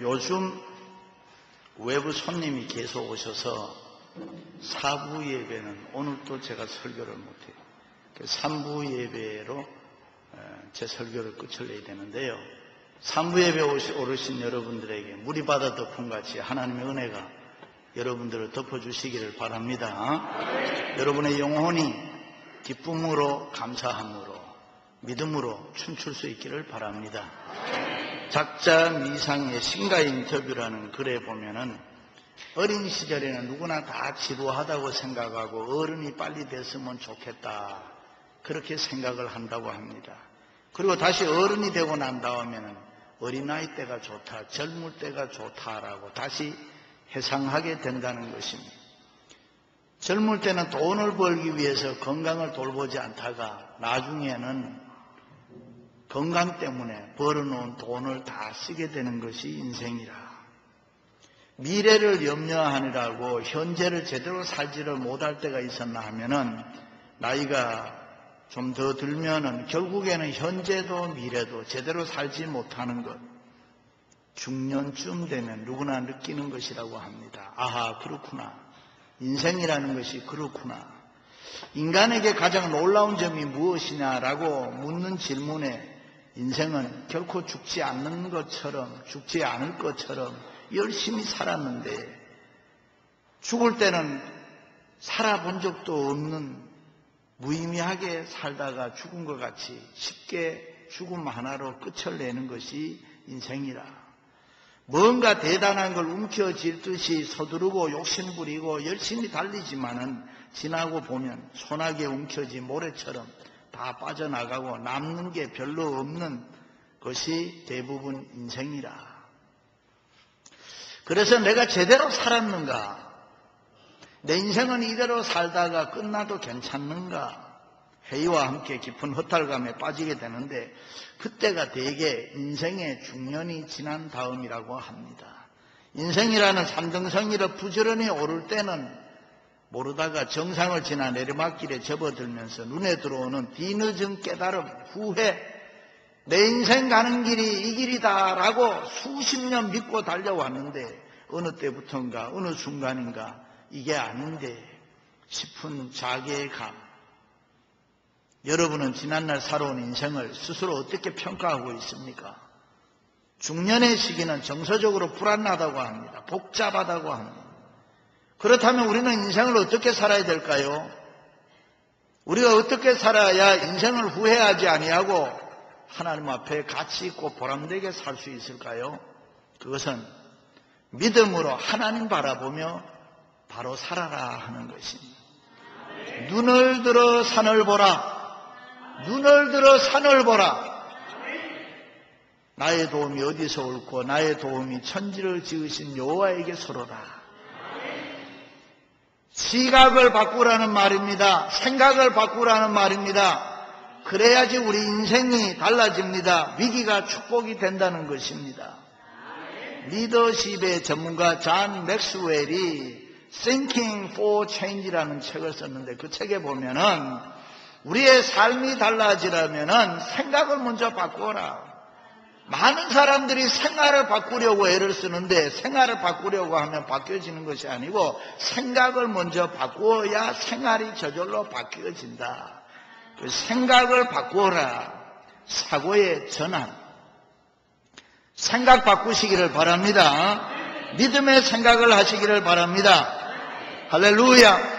요즘 외부 손님이 계속 오셔서 4부 예배는 오늘도 제가 설교를 못해요. 3부 예배로 제 설교를 끝을 내야 되는데요. 3부 예배 오르신 여러분들에게 물이 바다 덮음같이 하나님의 은혜가 여러분들을 덮어주시기를 바랍니다. 여러분의 영혼이 기쁨으로 감사함으로 믿음으로 춤출 수 있기를 바랍니다. 작자 미상의 신가 인터뷰라는 글에 보면은 어린 시절에는 누구나 다 지루하다고 생각하고 어른이 빨리 됐으면 좋겠다 그렇게 생각을 한다고 합니다. 그리고 다시 어른이 되고 난 다음에는 어린아이 때가 좋다, 젊을 때가 좋다라고 다시 회상하게 된다는 것입니다. 젊을 때는 돈을 벌기 위해서 건강을 돌보지 않다가 나중에는 건강 때문에 벌어놓은 돈을 다 쓰게 되는 것이 인생이라. 미래를 염려하느라고 현재를 제대로 살지를 못할 때가 있었나 하면은 나이가 좀 더 들면은 결국에는 현재도 미래도 제대로 살지 못하는 것, 중년쯤 되면 누구나 느끼는 것이라고 합니다. 아하, 그렇구나. 인생이라는 것이 그렇구나. 인간에게 가장 놀라운 점이 무엇이냐라고 묻는 질문에 인생은 결코 죽지 않는 것처럼, 죽지 않을 것처럼 열심히 살았는데 죽을 때는 살아본 적도 없는 무의미하게 살다가 죽은 것 같이 쉽게 죽음 하나로 끝을 내는 것이 인생이라. 뭔가 대단한 걸 움켜쥘 듯이 서두르고 욕심부리고 열심히 달리지만은 지나고 보면 소나기에 움켜진 모래처럼 다 빠져나가고 남는 게 별로 없는 것이 대부분 인생이라. 그래서 내가 제대로 살았는가? 내 인생은 이대로 살다가 끝나도 괜찮는가? 회의와 함께 깊은 허탈감에 빠지게 되는데 그때가 대개 인생의 중년이 지난 다음이라고 합니다. 인생이라는 산등성이를 부지런히 오를 때는 모르다가 정상을 지나 내리막길에 접어들면서 눈에 들어오는 뒤늦은 깨달음, 후회, 내 인생 가는 길이 이 길이다라고 수십 년 믿고 달려왔는데 어느 때부터인가 어느 순간인가 이게 아닌데 싶은 자괴감. 여러분은 지난날 살아온 인생을 스스로 어떻게 평가하고 있습니까? 중년의 시기는 정서적으로 불안하다고 합니다. 복잡하다고 합니다. 그렇다면 우리는 인생을 어떻게 살아야 될까요? 우리가 어떻게 살아야 인생을 후회하지 아니하고 하나님 앞에 가치 있고 보람되게 살 수 있을까요? 그것은 믿음으로 하나님 바라보며 바로 살아라 하는 것입니다. 눈을 들어 산을 보라. 눈을 들어 산을 보라. 나의 도움이 어디서 올고 나의 도움이 천지를 지으신 여호와에게 서로라. 시각을 바꾸라는 말입니다. 생각을 바꾸라는 말입니다. 그래야지 우리 인생이 달라집니다. 위기가 축복이 된다는 것입니다. 리더십의 전문가 존 맥스웰이 Thinking for Change라는 책을 썼는데 그 책에 보면은 우리의 삶이 달라지려면은 생각을 먼저 바꿔라. 많은 사람들이 생활을 바꾸려고 애를 쓰는데 생활을 바꾸려고 하면 바뀌어지는 것이 아니고 생각을 먼저 바꾸어야 생활이 저절로 바뀌어진다. 그 생각을 바꾸어라. 사고의 전환. 생각 바꾸시기를 바랍니다. 믿음의 생각을 하시기를 바랍니다. 할렐루야.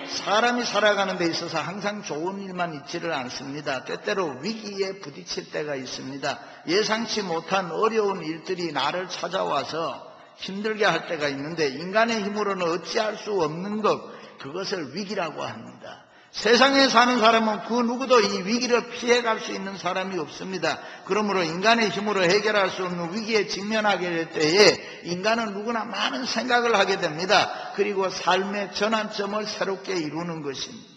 사람이 살아가는 데 있어서 항상 좋은 일만 있지를 않습니다. 때때로 위기에 부딪힐 때가 있습니다. 예상치 못한 어려운 일들이 나를 찾아와서 힘들게 할 때가 있는데 인간의 힘으로는 어찌할 수 없는 것, 그것을 위기라고 합니다. 세상에 사는 사람은 그 누구도 이 위기를 피해갈 수 있는 사람이 없습니다. 그러므로 인간의 힘으로 해결할 수 없는 위기에 직면하게 될 때에 인간은 누구나 많은 생각을 하게 됩니다. 그리고 삶의 전환점을 새롭게 이루는 것입니다.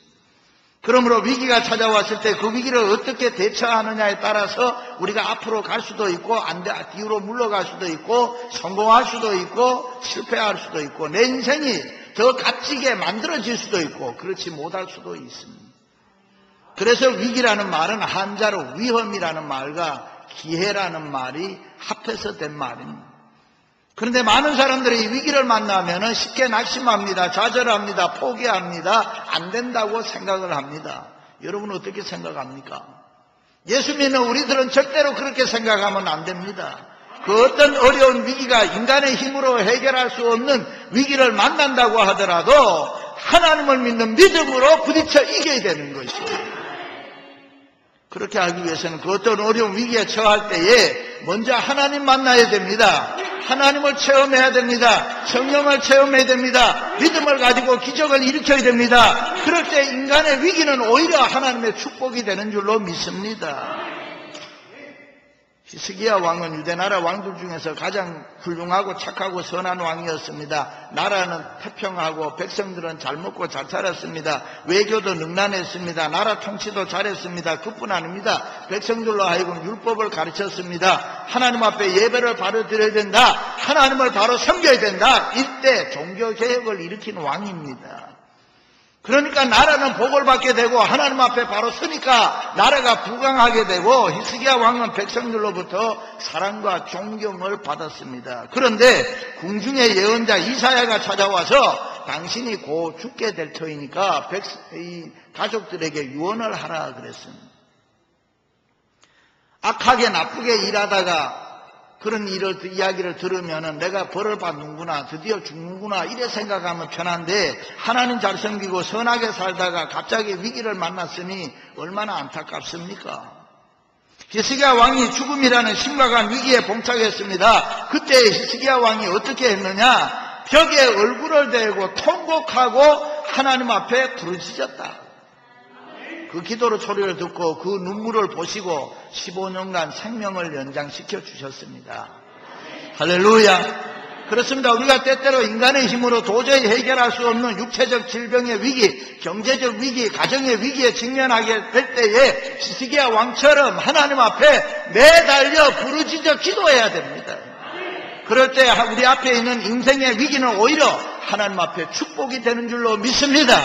그러므로 위기가 찾아왔을 때 그 위기를 어떻게 대처하느냐에 따라서 우리가 앞으로 갈 수도 있고 뒤로 물러갈 수도 있고 성공할 수도 있고 실패할 수도 있고 내 인생이 더 값지게 만들어질 수도 있고 그렇지 못할 수도 있습니다. 그래서 위기라는 말은 한자로 위험이라는 말과 기회라는 말이 합해서 된 말입니다. 그런데 많은 사람들이 위기를 만나면 쉽게 낙심합니다. 좌절합니다. 포기합니다. 안 된다고 생각을 합니다. 여러분 어떻게 생각합니까? 예수 믿는 우리들은 절대로 그렇게 생각하면 안 됩니다. 그 어떤 어려운 위기가 인간의 힘으로 해결할 수 없는 위기를 만난다고 하더라도 하나님을 믿는 믿음으로 부딪혀 이겨야 되는 것입니다. 그렇게 하기 위해서는 그 어떤 어려운 위기에 처할 때에 먼저 하나님 만나야 됩니다. 하나님을 체험해야 됩니다. 성령을 체험해야 됩니다. 믿음을 가지고 기적을 일으켜야 됩니다. 그럴 때 인간의 위기는 오히려 하나님의 축복이 되는 줄로 믿습니다. 히스기야 왕은 유대나라 왕들 중에서 가장 훌륭하고 착하고 선한 왕이었습니다. 나라는 태평하고 백성들은 잘 먹고 잘 살았습니다. 외교도 능란했습니다. 나라 통치도 잘했습니다. 그뿐 아닙니다. 백성들로 하여금 율법을 가르쳤습니다. 하나님 앞에 예배를 바로 드려야 된다. 하나님을 바로 섬겨야 된다. 이때 종교개혁을 일으킨 왕입니다. 그러니까 나라는 복을 받게 되고 하나님 앞에 바로 서니까 나라가 부강하게 되고 히스기야 왕은 백성들로부터 사랑과 존경을 받았습니다. 그런데 궁중의 예언자 이사야가 찾아와서 당신이 곧 죽게 될 터이니까 가족들에게 유언을 하라 그랬습니다. 악하게 나쁘게 일하다가 그런 이야기를 들으면 내가 벌을 받는구나, 드디어 죽는구나 이래 생각하면 편한데 하나님 잘 섬기고 선하게 살다가 갑자기 위기를 만났으니 얼마나 안타깝습니까? 히스기야 왕이 죽음이라는 심각한 위기에 봉착했습니다. 그때 히스기야 왕이 어떻게 했느냐? 벽에 얼굴을 대고 통곡하고 하나님 앞에 부르짖었다. 그 기도로 소리를 듣고 그 눈물을 보시고 15년간 생명을 연장시켜 주셨습니다. 할렐루야. 그렇습니다. 우리가 때때로 인간의 힘으로 도저히 해결할 수 없는 육체적 질병의 위기, 경제적 위기, 가정의 위기에 직면하게 될 때에 히스기야 왕처럼 하나님 앞에 매달려 부르짖어 기도해야 됩니다. 그럴 때 우리 앞에 있는 인생의 위기는 오히려 하나님 앞에 축복이 되는 줄로 믿습니다.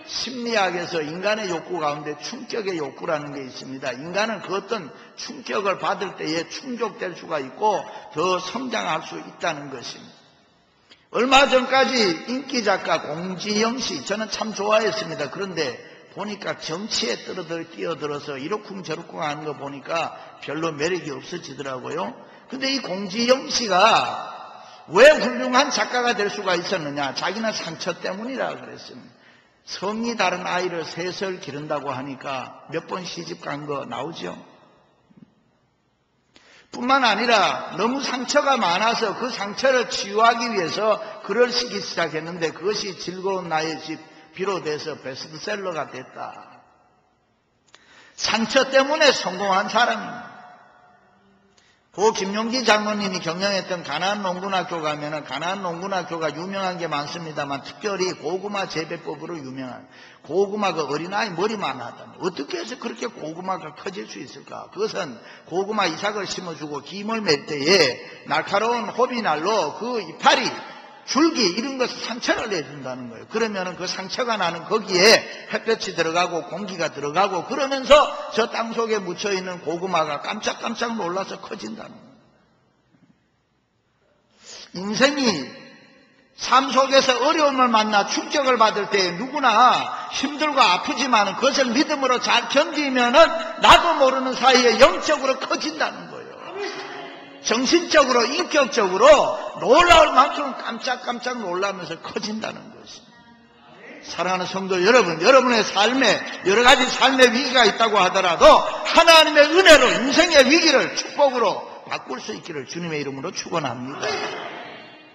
심리학에서 인간의 욕구 가운데 충격의 욕구라는 게 있습니다. 인간은 그 어떤 충격을 받을 때에 충족될 수가 있고 더 성장할 수 있다는 것입니다. 얼마 전까지 인기 작가 공지영 씨 저는 참 좋아했습니다. 그런데 보니까 정치에 뛰어들어서 이러쿵저러쿵 하는 거 보니까 별로 매력이 없어지더라고요. 근데 이 공지영 씨가 왜 훌륭한 작가가 될 수가 있었느냐? 자기는 상처 때문이라 그랬습니다. 성이 다른 아이를 셋을 기른다고 하니까 몇 번 시집 간 거 나오죠. 뿐만 아니라 너무 상처가 많아서 그 상처를 치유하기 위해서 글을 쓰기 시작했는데 그것이 즐거운 나의 집 비롯해서 베스트셀러가 됐다. 상처 때문에 성공한 사람입니다. 고 김용기 장로님이 경영했던 가나안 농군학교 가면은 가나안 농군학교가 유명한 게 많습니다만 특별히 고구마 재배법으로 유명한 고구마 그 어린아이 머리만 하던 어떻게 해서 그렇게 고구마가 커질 수 있을까? 그것은 고구마 이삭을 심어주고 김을 맬 때에 날카로운 호비날로 그 이파리 줄기 이런 것을 상처를 내준다는 거예요. 그러면은 그 상처가 나는 거기에 햇볕이 들어가고 공기가 들어가고 그러면서 저 땅 속에 묻혀있는 고구마가 깜짝깜짝 놀라서 커진다는 거예요. 인생이 삶 속에서 어려움을 만나 충격을 받을 때 누구나 힘들고 아프지만 그것을 믿음으로 잘 견디면은 나도 모르는 사이에 영적으로 커진다는 거예요. 정신적으로 인격적으로 놀라울 만큼 깜짝깜짝 놀라면서 커진다는 것입니다. 사랑하는 성도 여러분, 여러분의 삶에 여러 가지 삶의 위기가 있다고 하더라도 하나님의 은혜로 인생의 위기를 축복으로 바꿀 수 있기를 주님의 이름으로 축원합니다.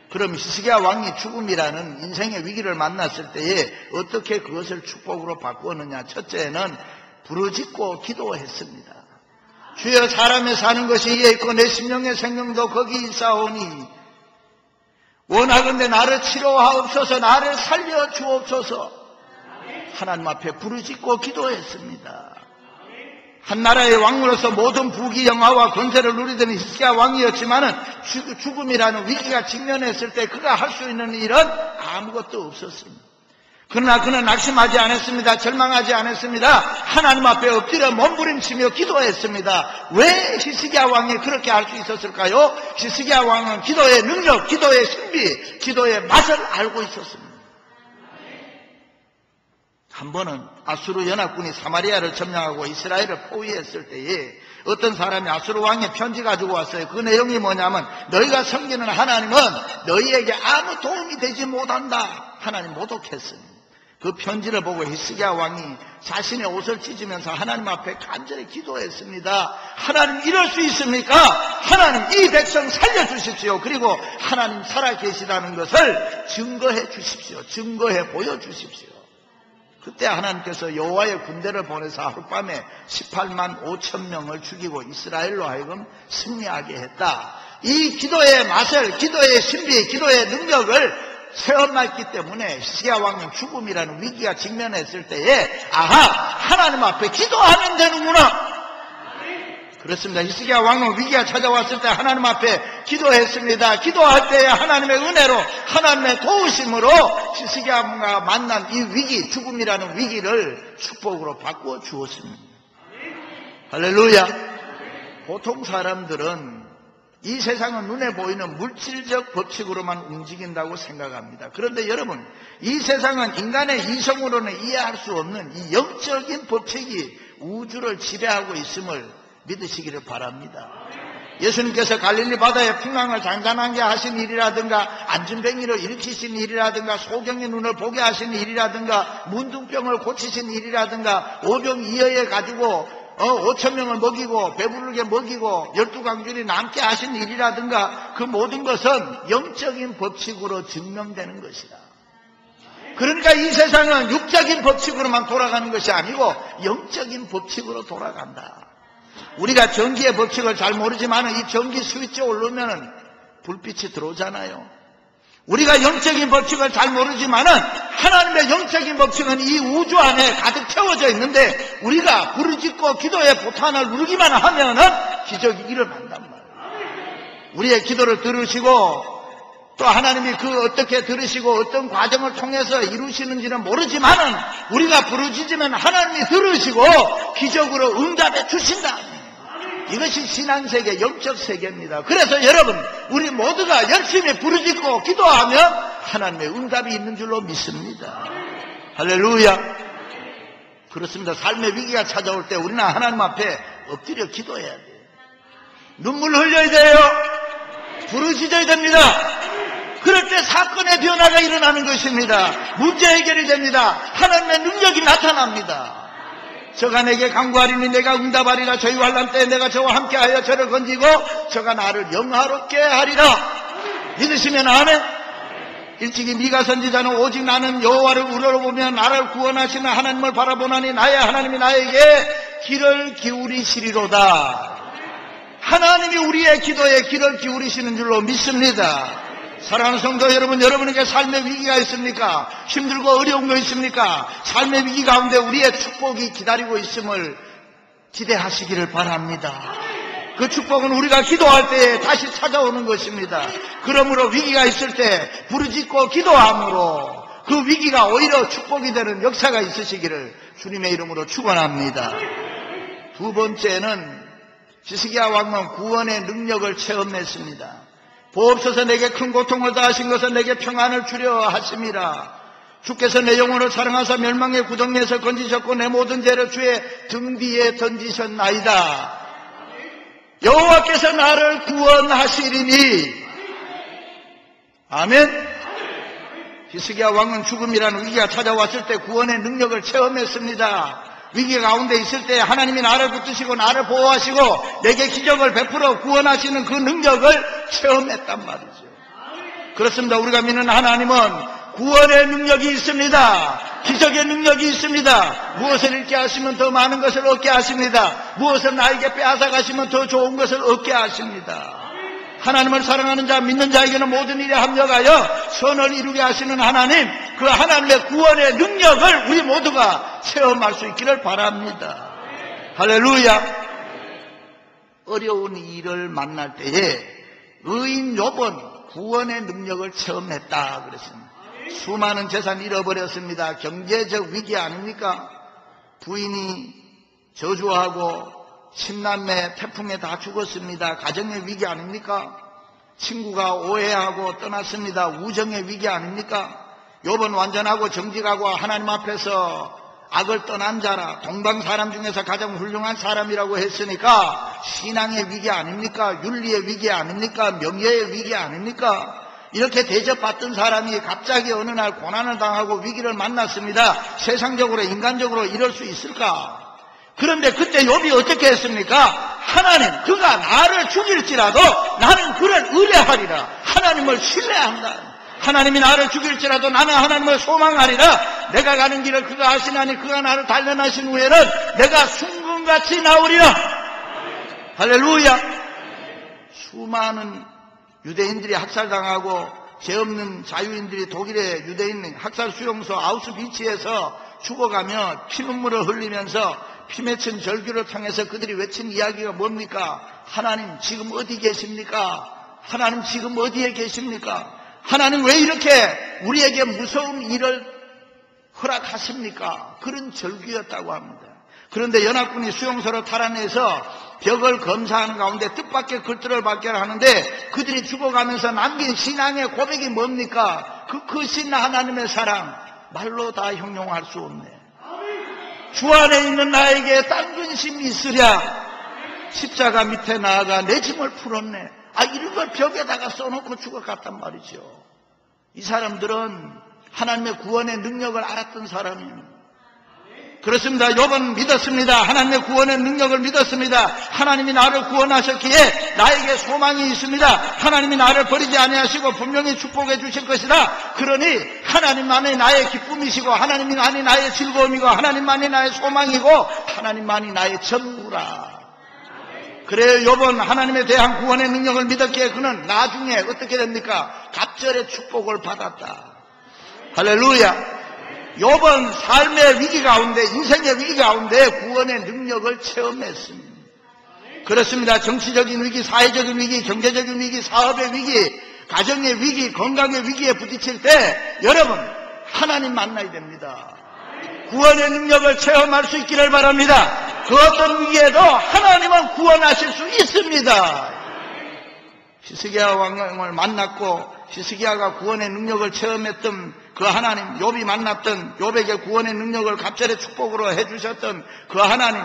그럼 히스기야 왕이 죽음이라는 인생의 위기를 만났을 때에 어떻게 그것을 축복으로 바꾸었느냐? 첫째는 부르짖고 기도했습니다. 주여 사람의 사는 것이 이에 있고 내 심령의 생명도 거기 있사오니 원하건대 나를 치료하옵소서 나를 살려 주옵소서. 하나님 앞에 부르짖고 기도했습니다. 한 나라의 왕으로서 모든 부귀 영화와 권세를 누리던 히스기야 왕이었지만은 죽음이라는 위기가 직면했을 때 그가 할 수 있는 일은 아무것도 없었습니다. 그러나 그는 낙심하지 않았습니다. 절망하지 않았습니다. 하나님 앞에 엎드려 몸부림치며 기도했습니다. 왜 히스기야 왕이 그렇게 할 수 있었을까요? 히스기야 왕은 기도의 능력, 기도의 신비, 기도의 맛을 알고 있었습니다. 한 번은 아수르 연합군이 사마리아를 점령하고 이스라엘을 포위했을 때에 어떤 사람이 아수르 왕의 편지 가지고 왔어요. 그 내용이 뭐냐면 너희가 섬기는 하나님은 너희에게 아무 도움이 되지 못한다. 하나님 모독했습니다. 그 편지를 보고 히스기야 왕이 자신의 옷을 찢으면서 하나님 앞에 간절히 기도했습니다. 하나님 이럴 수 있습니까? 하나님 이 백성 살려주십시오. 그리고 하나님 살아계시다는 것을 증거해 주십시오. 증거해 보여주십시오. 그때 하나님께서 여호와의 군대를 보내서 하룻밤에 18만 5천 명을 죽이고 이스라엘로 하여금 승리하게 했다. 이 기도의 맛을, 기도의 신비, 기도의 능력을 체험했기 때문에 히스기야 왕은 죽음이라는 위기가 직면했을 때에 하나님 앞에 기도하면 되는구나. 그렇습니다. 히스기야 왕은 위기가 찾아왔을 때 하나님 앞에 기도했습니다. 기도할 때에 하나님의 은혜로, 하나님의 도우심으로 히스기야가 만난 이 위기, 죽음이라는 위기를 축복으로 바꾸어 주었습니다. 할렐루야. 보통 사람들은 이 세상은 눈에 보이는 물질적 법칙으로만 움직인다고 생각합니다. 그런데 여러분, 이 세상은 인간의 이성으로는 이해할 수 없는 이 영적인 법칙이 우주를 지배하고 있음을 믿으시기를 바랍니다. 예수님께서 갈릴리 바다에 풍랑을 잔잔하게 하신 일이라든가 안진뱅이를 일으키신 일이라든가 소경의 눈을 보게 하신 일이라든가 문둥병을 고치신 일이라든가 오병이어에 가지고 5천 명을 먹이고 배부르게 먹이고 12강줄이 남게 하신 일이라든가 그 모든 것은 영적인 법칙으로 증명되는 것이다. 그러니까 이 세상은 육적인 법칙으로만 돌아가는 것이 아니고 영적인 법칙으로 돌아간다. 우리가 전기의 법칙을 잘 모르지만 이 전기 스위치 올르면 불빛이 들어오잖아요. 우리가 영적인 법칙을 잘 모르지만은 하나님의 영적인 법칙은 이 우주 안에 가득 채워져 있는데 우리가 부르짖고 기도의 보탄을 누르기만 하면은 기적이 일어난단 말이에요. 우리의 기도를 들으시고 또 하나님이 그 어떻게 들으시고 어떤 과정을 통해서 이루시는지는 모르지만은 우리가 부르짖으면 하나님이 들으시고 기적으로 응답해 주신다. 이것이 신앙세계, 영적 세계입니다. 그래서 여러분, 우리 모두가 열심히 부르짖고 기도하면 하나님의 응답이 있는 줄로 믿습니다. 할렐루야. 그렇습니다. 삶의 위기가 찾아올 때 우리는 하나님 앞에 엎드려 기도해야 돼요. 눈물 흘려야 돼요. 부르짖어야 됩니다. 그럴 때 사건의 변화가 일어나는 것입니다. 문제 해결이 됩니다. 하나님의 능력이 나타납니다. 저가 내게 간구하리니 내가 응답하리라. 저희 환난 때에 내가 저와 함께하여 저를 건지고 저가 나를 영화롭게 하리라. 믿으시면 아멘. 일찍이 미가 선지자는 오직 나는 여호와를 우러러보며 나를 구원하시는 하나님을 바라보나니 나의 하나님이 나에게 귀를 기울이시리로다. 하나님이 우리의 기도에 귀를 기울이시는 줄로 믿습니다. 사랑하는 성도 여러분, 여러분에게 삶의 위기가 있습니까? 힘들고 어려운 거 있습니까? 삶의 위기 가운데 우리의 축복이 기다리고 있음을 기대하시기를 바랍니다. 그 축복은 우리가 기도할 때에 다시 찾아오는 것입니다. 그러므로 위기가 있을 때 부르짖고 기도함으로 그 위기가 오히려 축복이 되는 역사가 있으시기를 주님의 이름으로 축원합니다. 두 번째는 히스기야 왕은 구원의 능력을 체험했습니다. 보옵소서 내게 큰 고통을 다하신 것은 내게 평안을 주려 하심이라. 주께서 내 영혼을 사랑하사 멸망의 구덩이에서 건지셨고 내 모든 죄를 주의 등 뒤에 던지셨나이다. 여호와께서 나를 구원하시리니. 아멘. 히스기야 왕은 죽음이라는 위기가 찾아왔을 때 구원의 능력을 체험했습니다. 위기 가운데 있을 때 하나님이 나를 붙드시고 나를 보호하시고 내게 기적을 베풀어 구원하시는 그 능력을 체험했단 말이죠. 그렇습니다. 우리가 믿는 하나님은 구원의 능력이 있습니다. 기적의 능력이 있습니다. 무엇을 잃게 하시면 더 많은 것을 얻게 하십니다. 무엇을 나에게 빼앗아 가시면 더 좋은 것을 얻게 하십니다. 하나님을 사랑하는 자, 믿는 자에게는 모든 일에 합력하여 선을 이루게 하시는 하나님, 그 하나님의 구원의 능력을 우리 모두가 체험할 수 있기를 바랍니다. 할렐루야. 어려운 일을 만날 때에 의인 욥은 구원의 능력을 체험했다 그랬습니다. 수많은 재산 잃어버렸습니다. 경제적 위기 아닙니까? 부인이 저주하고 10남매 태풍에 다 죽었습니다. 가정의 위기 아닙니까? 친구가 오해하고 떠났습니다. 우정의 위기 아닙니까? 욥은 완전하고 정직하고 하나님 앞에서 악을 떠난 자라, 동방 사람 중에서 가장 훌륭한 사람이라고 했으니까 신앙의 위기 아닙니까? 윤리의 위기 아닙니까? 명예의 위기 아닙니까? 이렇게 대접받던 사람이 갑자기 어느 날 고난을 당하고 위기를 만났습니다. 세상적으로 인간적으로 이럴 수 있을까? 그런데 그때 욥이 어떻게 했습니까? 하나님, 그가 나를 죽일지라도 나는 그를 의뢰하리라. 하나님을 신뢰한다. 하나님이 나를 죽일지라도 나는 하나님을 소망하리라. 내가 가는 길을 그가 아시나니 그가 나를 단련하신 후에는 내가 순금같이 나오리라. 할렐루야. 수많은 유대인들이 학살당하고 죄 없는 자유인들이 독일의 유대인 학살 수용소 아우슈비츠에서 죽어가며 피눈물을 흘리면서 피 맺힌 절규를 통해서 그들이 외친 이야기가 뭡니까? 하나님 지금 어디 계십니까? 하나님 지금 어디에 계십니까? 하나님 왜 이렇게 우리에게 무서운 일을 허락하십니까? 그런 절규였다고 합니다. 그런데 연합군이 수용소를 탈환해서 벽을 검사하는 가운데 뜻밖의 글들을 발견하는데 그들이 죽어가면서 남긴 신앙의 고백이 뭡니까? 그 크신 하나님의 사랑 말로 다 형용할 수 없네. 주 안에 있는 나에게 딴 근심이 있으랴. 십자가 밑에 나아가 내 짐을 풀었네. 이런 걸 벽에다가 써놓고 죽어갔단 말이죠. 이 사람들은 하나님의 구원의 능력을 알았던 사람입니다. 그렇습니다. 욥은 믿었습니다. 하나님의 구원의 능력을 믿었습니다. 하나님이 나를 구원하셨기에 나에게 소망이 있습니다. 하나님이 나를 버리지 아니하시고 분명히 축복해 주실 것이다. 그러니 하나님만이 나의 기쁨이시고 하나님만이 나의 즐거움이고 하나님만이 나의 소망이고 하나님만이 나의 전부라. 그래요. 욥은 하나님에 대한 구원의 능력을 믿었기에 그는 나중에 어떻게 됩니까? 갑절의 축복을 받았다. 할렐루야. 욥은 삶의 위기 가운데, 인생의 위기 가운데 구원의 능력을 체험했습니다. 그렇습니다. 정치적인 위기, 사회적인 위기, 경제적인 위기, 사업의 위기, 가정의 위기, 건강의 위기에 부딪힐 때 여러분 하나님 만나야 됩니다. 구원의 능력을 체험할 수 있기를 바랍니다. 그 어떤 위기에도 하나님은 구원하실 수 있습니다. 히스기야 왕을 만났고 히스기야가 구원의 능력을 체험했던 그 하나님, 욥이 만났던 욥에게 구원의 능력을 갑절의 축복으로 해주셨던 그 하나님,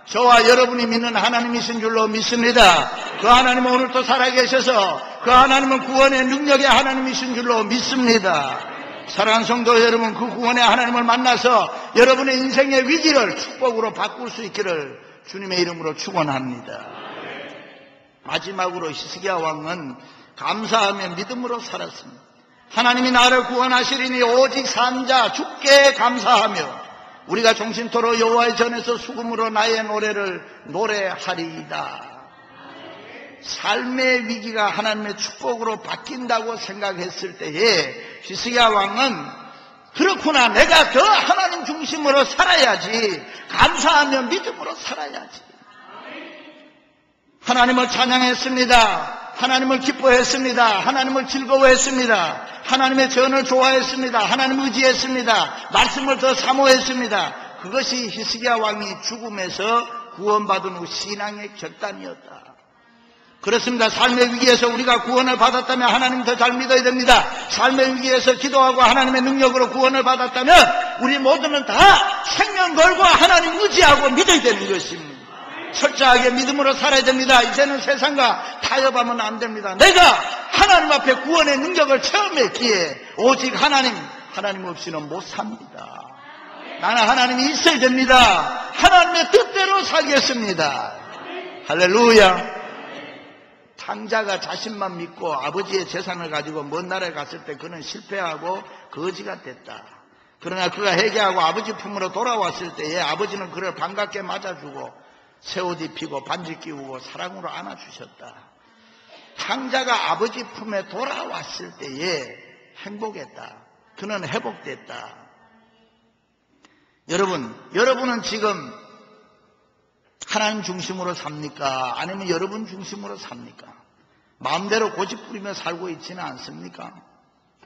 저와 여러분이 믿는 하나님이신 줄로 믿습니다. 그 하나님은 오늘도 살아계셔서 그 하나님은 구원의 능력의 하나님이신 줄로 믿습니다. 사랑하는 성도 여러분, 그 구원의 하나님을 만나서 여러분의 인생의 위기를 축복으로 바꿀 수 있기를 주님의 이름으로 축원합니다. 마지막으로 히스기야 왕은 감사하며 믿음으로 살았습니다. 하나님이 나를 구원하시리니 오직 산 자 주께 감사하며 우리가 종신토로 여호와의 전에서 수금으로 나의 노래를 노래하리이다. 삶의 위기가 하나님의 축복으로 바뀐다고 생각했을 때에 히스기야 왕은 그렇구나, 내가 더 하나님 중심으로 살아야지, 감사하며 믿음으로 살아야지. 하나님을 찬양했습니다. 하나님을 기뻐했습니다. 하나님을 즐거워했습니다. 하나님의 전을 좋아했습니다. 하나님을 의지했습니다. 말씀을 더 사모했습니다. 그것이 히스기야 왕이 죽음에서 구원받은 후 신앙의 결단이었다. 그렇습니다. 삶의 위기에서 우리가 구원을 받았다면 하나님 더 잘 믿어야 됩니다. 삶의 위기에서 기도하고 하나님의 능력으로 구원을 받았다면 우리 모두는 다 생명 걸고 하나님 의지하고 믿어야 되는 것입니다. 철저하게 믿음으로 살아야 됩니다. 이제는 세상과 타협하면 안 됩니다. 내가 하나님 앞에 구원의 능력을 체험했기에 오직 하나님 없이는 못 삽니다. 나는 하나님이 있어야 됩니다. 하나님의 뜻대로 살겠습니다. 할렐루야. 탕자가 자신만 믿고 아버지의 재산을 가지고 먼 나라에 갔을 때 그는 실패하고 거지가 됐다. 그러나 그가 회개하고 아버지 품으로 돌아왔을 때에 아버지는 그를 반갑게 맞아주고 새 옷 입히고 반지 끼우고 사랑으로 안아주셨다. 탕자가 아버지 품에 돌아왔을 때에 행복했다. 그는 회복됐다. 여러분은 지금 하나님 중심으로 삽니까? 아니면 여러분 중심으로 삽니까? 마음대로 고집 부리며 살고 있지는 않습니까?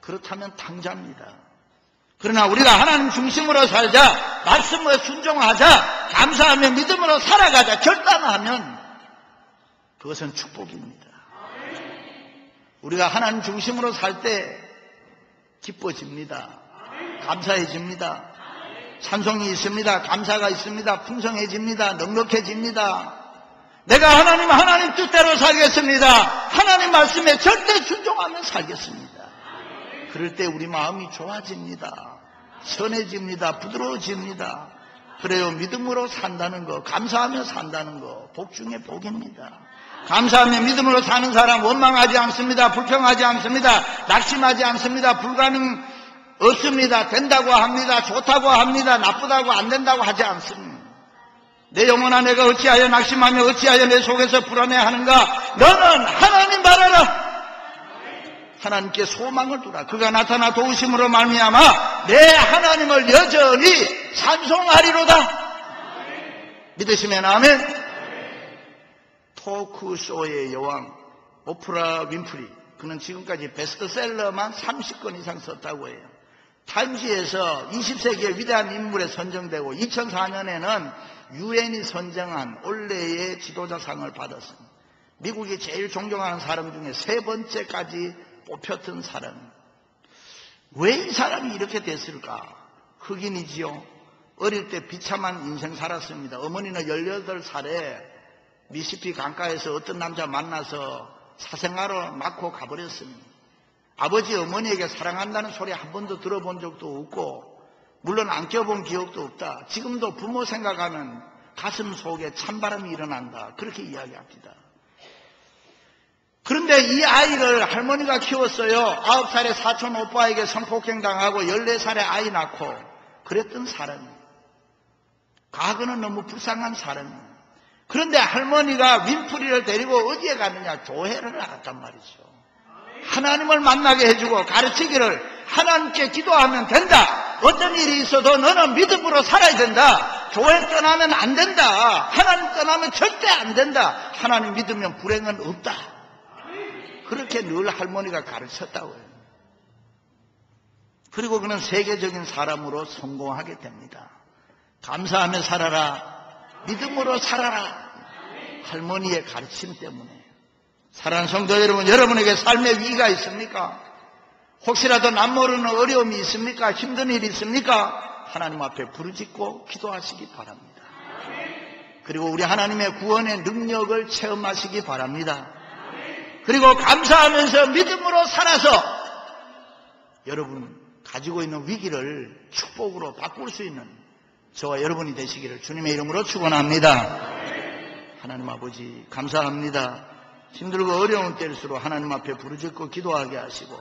그렇다면 당자입니다. 그러나 우리가 하나님 중심으로 살자, 말씀에 순종하자, 감사하며 믿음으로 살아가자 결단하면 그것은 축복입니다. 우리가 하나님 중심으로 살 때 기뻐집니다. 감사해집니다. 찬송이 있습니다. 감사가 있습니다. 풍성해집니다. 넉넉해집니다. 내가 하나님 뜻대로 살겠습니다. 하나님 말씀에 절대 순종하며 살겠습니다. 그럴 때 우리 마음이 좋아집니다. 선해집니다. 부드러워집니다. 그래요. 믿음으로 산다는 거, 감사하며 산다는 거, 복 중에 복입니다. 감사하며 믿음으로 사는 사람 원망하지 않습니다. 불평하지 않습니다. 낙심하지 않습니다. 불가능 없습니다. 된다고 합니다. 좋다고 합니다. 나쁘다고 안 된다고 하지 않습니다. 내 영혼아 내가 어찌하여 낙심하며 어찌하여 내 속에서 불안해하는가. 너는 하나님 바라라. 하나님께 소망을 두라. 그가 나타나 도우심으로 말미암아 내 하나님을 여전히 찬송하리로다. 믿으시면 아멘. 토크쇼의 여왕 오프라 윈프리, 그는 지금까지 베스트셀러만 30권 이상 썼다고 해요. 타임지에서 20세기의 위대한 인물에 선정되고 2004년에는 유엔이 선정한 올해의 지도자상을 받았습니다. 미국이 제일 존경하는 사람 중에 3번째까지 뽑혔던 사람. 왜 이 사람이 이렇게 됐을까? 흑인이지요. 어릴 때 비참한 인생 살았습니다. 어머니는 18살에 미시피 강가에서 어떤 남자 만나서 사생활을 낳고 가버렸습니다. 아버지 어머니에게 사랑한다는 소리 한 번도 들어본 적도 없고 물론 안 껴본 기억도 없다. 지금도 부모 생각하면 가슴 속에 찬바람이 일어난다. 그렇게 이야기합니다. 그런데 이 아이를 할머니가 키웠어요. 9살에 사촌 오빠에게 성폭행당하고 14살에 아이 낳고 그랬던 사람이에요. 과거는 너무 불쌍한 사람이에요. 그런데 할머니가 윈프리를 데리고 어디에 가느냐? 교회를 나갔단 말이죠. 하나님을 만나게 해주고 가르치기를, 하나님께 기도하면 된다. 어떤 일이 있어도 너는 믿음으로 살아야 된다. 교회 떠나면 안 된다. 하나님 떠나면 절대 안 된다. 하나님 믿으면 불행은 없다. 그렇게 늘 할머니가 가르쳤다고 해요. 그리고 그는 세계적인 사람으로 성공하게 됩니다. 감사하며 살아라. 믿음으로 살아라. 할머니의 가르침 때문에. 사랑하는 성도 여러분, 여러분에게 삶의 위기가 있습니까? 혹시라도 남모르는 어려움이 있습니까? 힘든 일이 있습니까? 하나님 앞에 부르짖고 기도하시기 바랍니다. 그리고 우리 하나님의 구원의 능력을 체험하시기 바랍니다. 그리고 감사하면서 믿음으로 살아서 여러분 가지고 있는 위기를 축복으로 바꿀 수 있는 저와 여러분이 되시기를 주님의 이름으로 축원합니다. 하나님 아버지 감사합니다. 힘들고 어려운 때일수록 하나님 앞에 부르짖고 기도하게 하시고